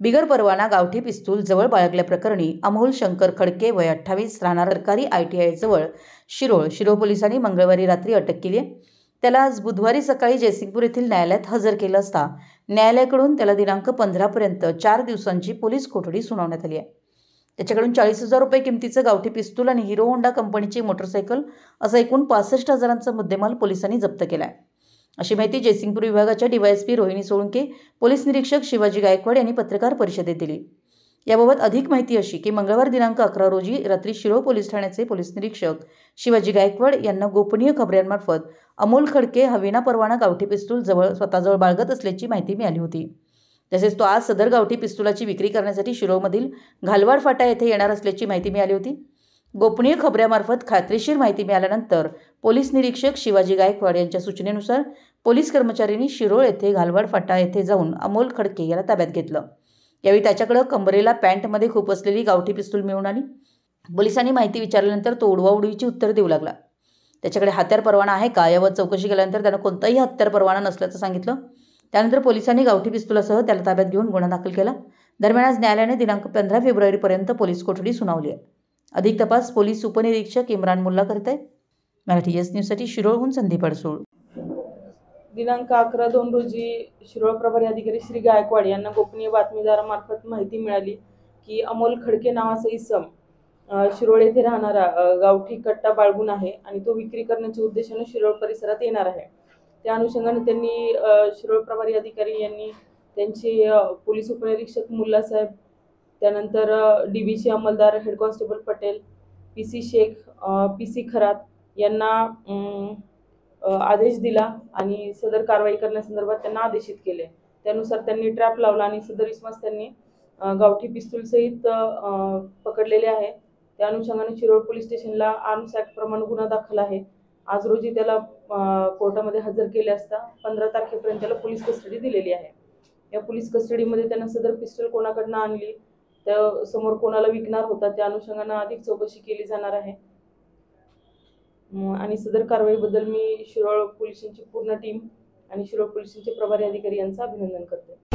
बिगर परवाना गावठी पिस्तूल जवळ बाळगल्याप्रकरणी अमोल शंकर खडके वय 28 राहणार सरकारी ITI जवळ शिरोळ पोलिसांनी मंगळवारी रात्री अटक केली आहे। त्याला आज बुधवारी सकाळी जयसिंगपूर येथील न्यायालयात हजर केलं असता न्यायालयाकडून त्याला दिनांक 15 पर्यंत 4 दिवसांची पोलीस कोठडी सुनावण्यात आली आहे। त्याच्याकडून 40,000 रुपये किमतीचं गावठी पिस्तूल आणि हिरो होंडा कंपनीची मोटरसायकल असा एकूण 65,000चा मुद्देमाल पोलिसांनी जप्त केला आहे, अशी माहिती जयसिंगपूर विभागाच्या DYSP रोहिणी सोळंके, पोलीस निरीक्षक शिवाजी गायकवाड यांनी पत्रकार परिषदेत दिली। याबाबत अधिक माहिती अशी की मंगळवार दिनांक 11 रोजी रात्री शिरोळ पोलीस ठाण्याचे पोलीस निरीक्षक शिवाजी गायकवाड यांना गोपनीय खबऱ्यांमार्फत अमोल खडके हा विनापरवाना गावठी पिस्तूल स्वतःजवळ बाळगत असल्याची माहिती मिळाली होती। तसेच तो आज सदर गावठी पिस्तुलाची विक्री करण्यासाठी शिरोळमधील घालवाड फाटा येथे येणार असल्याची माहिती मिळाली होती। गोपनीय खबऱ्यामार्फत खात्रीशीर माहिती मिळाल्यानंतर पोलीस निरीक्षक शिवाजी गायकवाड यांच्या सूचनेनुसार पोलीस कर्मचाऱ्यांनी शिरोळ येथे घालवाड फाटा येथे जाऊन अमोल खडके याला ताब्यात घेतलं। यावेळी त्याच्याकडे कंबरेला पॅन्टमध्ये खूप असलेली गावठी पिस्तूल मिळून आली। पोलिसांनी माहिती विचारल्यानंतर तो उडवाउडवीची उत्तर देऊ लागला। त्याच्याकडे हत्यार परवाना आहे का यावर चौकशी केल्यानंतर त्यानं कोणताही हत्यार परवाना नसल्याचं सांगितलं। त्यानंतर पोलिसांनी गावठी पिस्तुलासह त्याला ताब्यात घेऊन गुन्हा दाखल केला। दरम्यान आज न्यायालयाने दिनांक 15 फेब्रुवारीपर्यंत पोलीस कोठडी सुनावली आहे। अधिक तपास पोलीस उपनिरीक्षक इम्रान मुल्ला करत आहेत। मराठी एस न्यूजसाठी शिरोळहून संदीप अडसूळ। दिनांक 11/2 रोजी शिरोळ प्रभारी अधिकारी श्री गायकवाड यांना गोपनीय बातमीदारामार्फत माहिती मिळाली की अमोल खडके नावाचा इसम शिरोळ येथे राहणारा गावठी कट्टा बाळगून आहे आणि तो विक्री करण्याच्या उद्देशाने शिरोळ परिसरात येणार आहे। त्या अनुषंगाने त्यांनी शिरोळ प्रभारी अधिकारी यांनी त्यांचे पोलीस उपनिरीक्षक मुल्ला साहेब, त्यानंतर DBचे अंमलदार head constable Patel, PC Shaikh, PC Kharat यांना आदेश दिला आणि सदर कारवाई करण्यासंदर्भात त्यांना आदेशित केले। त्यानुसार त्यांनी ट्रॅप लावला आणि सदर इसमास त्यांनी गावठी पिस्तूल सहित पकडलेले आहे। त्या अनुषंगाने शिरोळ पोलीस स्टेशनला आर्म्स ॲक्ट प्रमाणे गुन्हा दाखल आहे। आज रोजी त्याला कोर्टामध्ये हजर केले असता 15 तारखेपर्यंत त्याला पोलीस कस्टडी दिलेली आहे। या पोलीस कस्टडीमध्ये त्यांना सदर पिस्तूल कोणाकडनं आणली, त्या समोर कोणाला विकणार होता, त्या अनुषंगाने अधिक चौकशी केली जाणार आहे। आणि सदर कारवाईबद्दल मी शिरोळ पोलिसांची पूर्ण टीम आणि शिरोळ पोलिसांचे प्रभारी अधिकारी यांचं अभिनंदन करते।